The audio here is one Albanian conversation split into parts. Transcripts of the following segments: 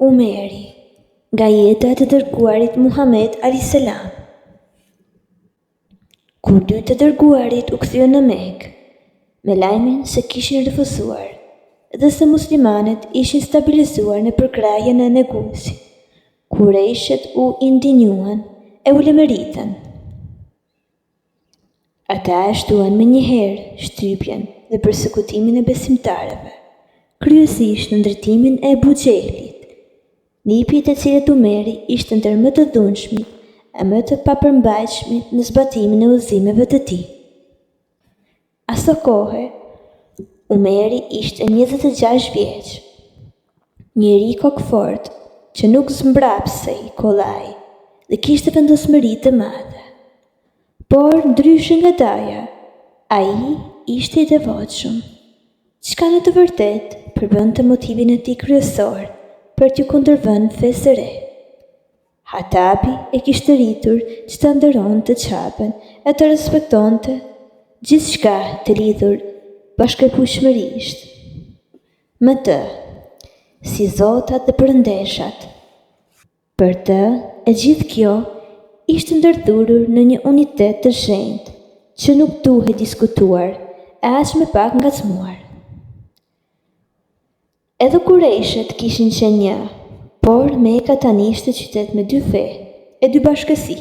Umeri, nga jeta e të dërguarit Muhammed a.s. Kur dy të dërguarit u kthyen në Mekë, me lajmin se kishin refuzuar dhe se muslimanët ishin stabilizuar në përkrahjen e negusit, Kurejshet u indinjuan e u lemeritën. Ata e shtuan me njëherë shtypjen dhe përsekutimin e besimtarëve, kryesisht në ndërtimin e Ebu Xhelit, nipi të cilët Umeri ishte ndër më të dhunshmit e më të papërmbajtshmit në zbatimin e udhëzimeve të tij. Aso kohë, Umeri ishte 26 vjeç, njeri kokfort që nuk zmbrapsej kollaj dhe kishte vendosmëri të madhe. Por ndryshe nga daja, ai ishte i devotshëm, çka në të vërtetë përbënte motivin e tij kryesor për t'u kundërvënë fesë së re. Hatabi e kishte rritur që ta nderonte çapën e të respektonte gjithçka të lidhur bashkëpushmërisht me të, si zotat dhe përëndeshat. Për të, e gjithë kjo ishte ndërthurur në një unitet të shenjtë që nuk duhet diskutuar e as më pak ngacmuar. Edhe Kurejshet kishin qenë një, por Meka tani ishte qytet me dy fe e dy bashkësi.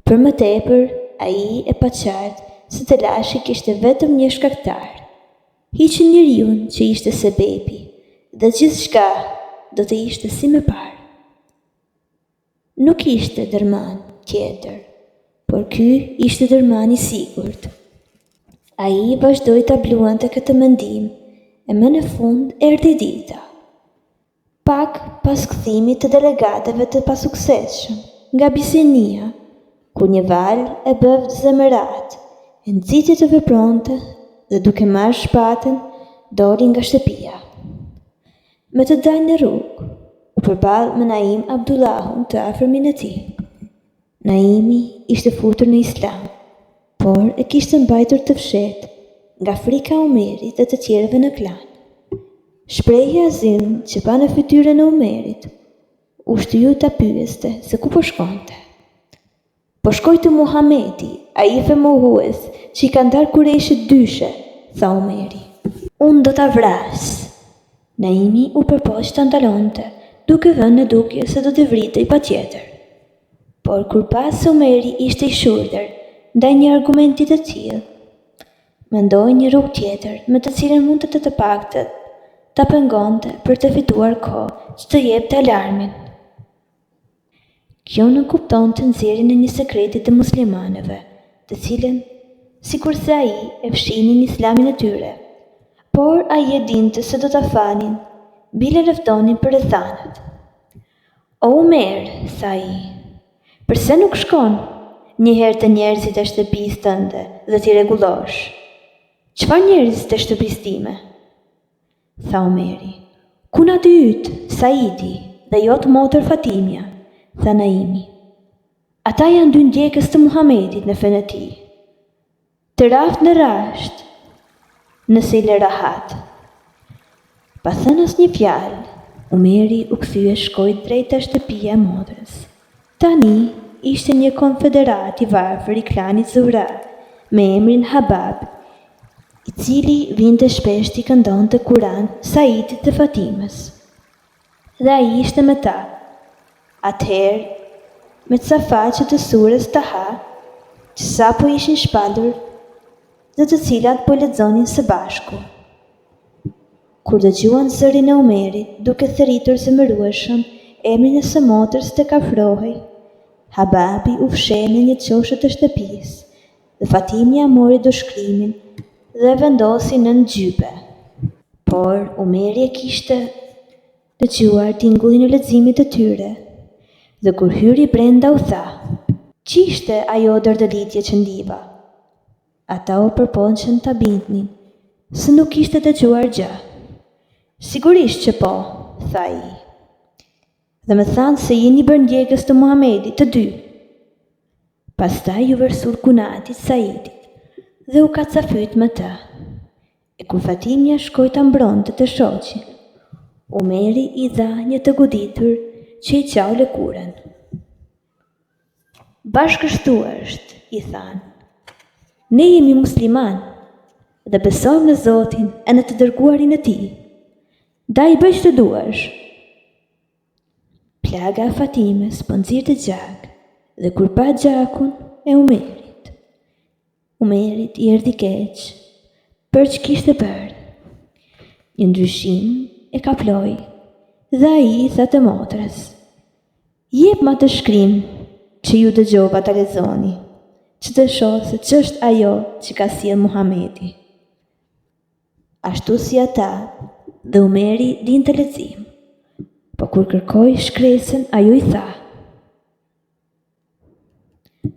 Për më tepër, ai e pa qartë se të lashi kishte vetëm një shkaktar, hiqi njeriun që ishte sebebi, dhe gjithçka do të ishte si më parë. Nuk ishte dërman tjetër, por ky ishte dërman i sigurt. Ai vazhdoi ta bluante këtë mendim, e më në fund erdhi dita. Pak pas kthimit të delegatëve të pasuksesshëm nga Bisinia, ku një val e bëv zemërat, e nxiti të vepronte dhe duke marrë shpatën, doli nga shtëpia. Me të dalë në rrugë, u përball me Naim Abdullahun të afërmin e tij. Naimi ishte futur në Islam, por e kishte mbajtur të fshehtë nga frika e Umerit dhe të tjerëve në klan. Shprehja azin që pa në fytyrën e Umerit, u shtyu ta pyeste se ku po shkonte. Po shkoj te Muhamedi, ai femohues që i ka ndarë Kurejshit dyshe, tha Umeri. Unë do ta vras. Naimi u përpoq ta ndalonte, duke vënë në dukje se do të vritej patjetër. Por kur pa se Umeri ishte i shurdër ndaj një argumenti të tillë, mendoi një rrugë tjetër me të cilën mund të paktën ta pengonte për të fituar kohë që të jepte alarmin. Kjo nuk kuptonte nxjerrjen e një sekreti të muslimanëve, të cilën, sikur se ai e fshinin islamin e tyre, por ai e dinte se do ta fanin, bile lëftonin për rrethanat. O Umer, tha ai, përse nuk shkon njëherë të njerëzit e shtëpisë tënde dhe t'i rregullosh? Çfarë njerëz të shtëpisë time? Tha Umeri. Kunati yt, Saidi, dhe jot motër Fatimia, tha Naimi. Ata janë dy ndjekës të Muhamedit në fenë e tij. Të raft në rasht, nëse i lë rahat. Pa thënë asnjë fjalë, Umeri u kthye shkoi drejt te shtëpia e motrës. Tani ishte një konfederat i varfër i klanit Zuhra, me emrin Habab, i cili vinte shpesh t'i këndonte Kur'an Saidit dhe Fatimës. Dhe ai ishte me ta. Atëherë, me ca faqe të surës Taha, që sapo ishin shpalur dhe të cilat po lexonin së bashku. Kur dëgjuan zërin e Umerit, duke thërritur zemërueshëm emrin e së motrës të kafrohej, Hababi u fsheh në një çoshë të shtëpisë, dhe Fatimia mori doshkrimin dhe vendosi nën gjype. Por Umeri e kishte dëgjuar tingullin e leximit të tyre, dhe kur hyri brenda u tha, "Ç'ishte ajo dërdëlitje që ndiva?" Ata u përpoqën ta bindnin se nuk kishte dëgjuar gjë. "Sigurisht që po," tha ai. "Dhe më thanë se jeni bërë ndjekës të Muhamedit të dy." Pastaj ju vërsur kunatit Saidit dhe u kacafyt me të. E kur Fatimia shkoi ta mbronte të shoqin, Omeri i dha një të goditur që i qau lëkurën. Bashkështu është, i thanë. Ne jemi musliman dhe besojmë në Zotin e në të dërguarin e tij. Da i bëj që të duash. Plaga e Fatimes po nxirrte gjak dhe kur pa gjakun e Umerit i erdhi keq për që kishte bërë. Një ndryshim e kaploi dhe ai i tha të motrës: "Jep ma të shkrim që ju dëgjova ta lexoni, që të shoh se ç'është ajo që ka sjellë Muhamedi." Ashtu si ata, dhe Umeri dinte lexim, po kur kërkoi shkresën, ajo i tha: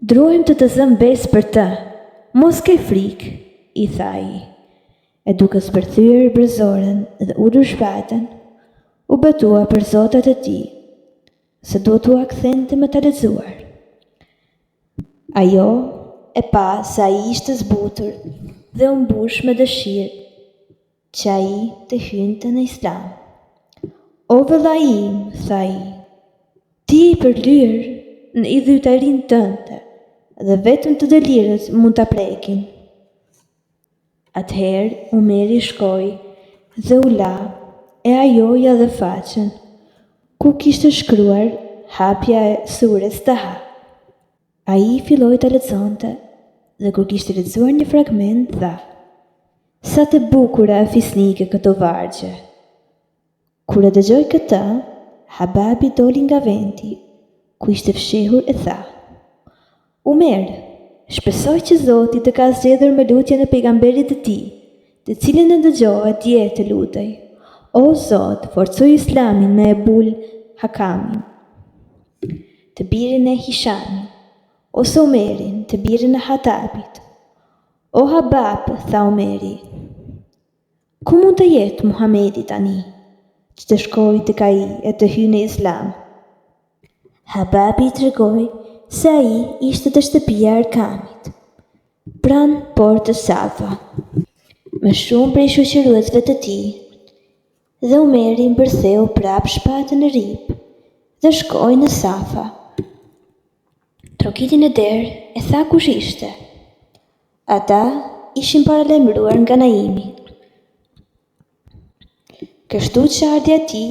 "Druajmë të zëm besë për të, mos ke frikë", i tha ai. E duke zbërthyer brëzoren dhe ulur shpatën, u betua për zotat e tij, se duhet u akthente me të lexuar. Ajo e pa se ai ishte zbutur dhe u mbush me dëshirë që ai të hynte në Islam. "O vëlla im", tha ai, "ti i përlyer në idhujtarinë tënde dhe vetëm të delirët mund ta prekin." Atëherë Umeri shkoi dhe u la e ajo ja dhe faqen ku kishte shkruar hapja e surës Taha. Ai filloi ta lexonte dhe kur kishte lexuar një fragment tha: "Sa të bukura e fisnike këto vargje." Kur e dëgjoi këtë, Hababi doli nga vendi ku ishte fshehur e tha: "Umer, shpresoj që Zoti të ka zgjedhur me lutjen e pejgamberit të tij, të cilin e dëgjova dje të lutej: O Zot, forcoj Islamin me Ebul Hakamin, të birin e Hishamit, ose Umerin, të birin e Hatabit." "O Habab", tha Umeri, "ku mund të jetë Muhamedi tani, që të shkoj tek ai e të hyjë në Islam?" Hababi i tregoi se ai ishte te shtëpia e Arkamit, pranë portës Safa, me shumë prej shoqëruesve të tij, dhe Umeri mbërtheu prap shpatën e rip dhe shkoi në Safa. Trokiti në derë e tha kush ishte. Ata ishin paralajmëruar nga Naimi. Kështu që ardhja e tij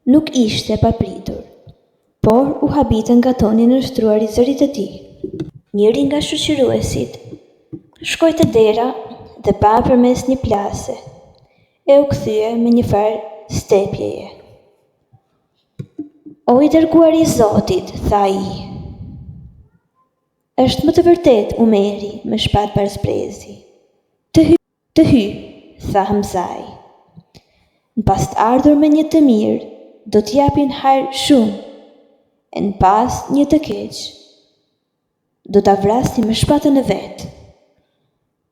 nuk ishte e papritur, por u habitën nga toni në shtruar i zërit e tij. Njëri nga shoqëruesit shkoi te dera dhe pa përmes një plase, e u kthye me një farë stepjeje. "O i dërguari i Zotit", tha ai. "Është më të vërtet Umeri me shpatë barsprezi." Të hy, tha Hamzai. "Në pas të ardhur me një të mirë, do t'japin hajër shumë, e në pas një të keq, do t'a vrasni me shpatën e vetë."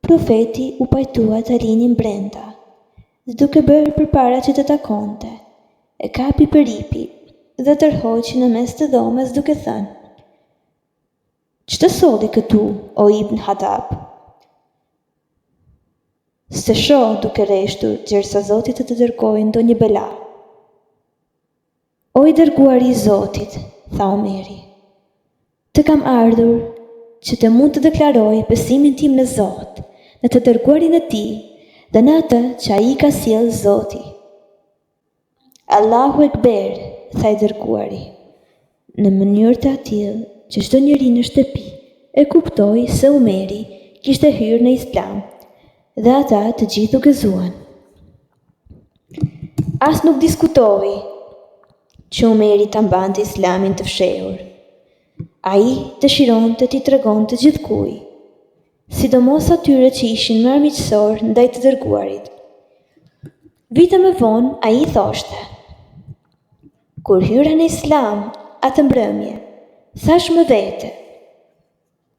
Profeti u pajtua të rinin brenda, dhe duke bërë përpara që të takonte, e kapi për ripi dhe tërhoqi në mes të dhomës duke thënë: "Ç'të solli këtu, o Ibn Hatab? Se shoh duke rreshtur gjersa Zoti të dërgojë ndonjë bela." "O i dërguari i Zotit", tha Umeri, "të kam ardhur që të mund të deklaroj besimin tim në Zot, në të dërguarin e tij dhe në atë që ai ka sjellë Zoti." "Allahu Ekber", tha i dërguari, në mënyrë të atill që çdo njeri në shtëpi e kuptoi se Umeri kishte hyrë në Islam, dhe ata të gjithë u gëzuan. As nuk diskutoi që Umeri ta mbante Islamin të fshehur. Ai dëshironte t'i tregonte gjithkujt, sidomos atyre që ishin më armiqësor ndaj të dërguarit. Vite më vonë ai thoshte: "Kur hyra në Islam atë mbrëmje, thash me vete: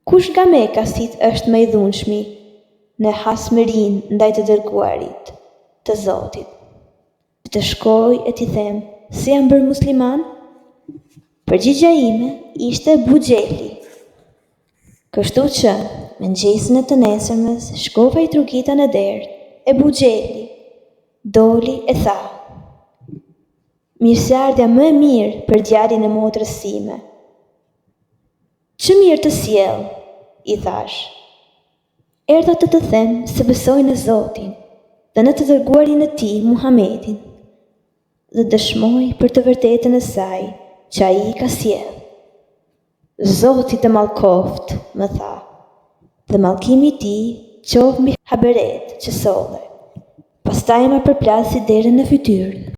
kush nga Mekasit është më i dhunshmi në hasmërinë ndaj të dërguarit të Zotit? Të shkoj e t'i them se jam bërë musliman?" Përgjigja ime ishte Buxheli. Kështu që, mëngjesin e të nesërmes, shkova i trugita në derë, e Buxheli doli e tha: mirëseardhja më e mirë për djalin e motrës sime. Që mirë të sjell, i thash. Erdha të them se besoj në Zotin dhe në të dërguarin e tij Muhamedin dhe dëshmoj për të vërtetën e saj që ai ka sjell. Zoti të mallkoft, më tha, dhe mallkimi i tij qoftë mbi haberet që solle. Pastaj më përplasi derën në fytyrë.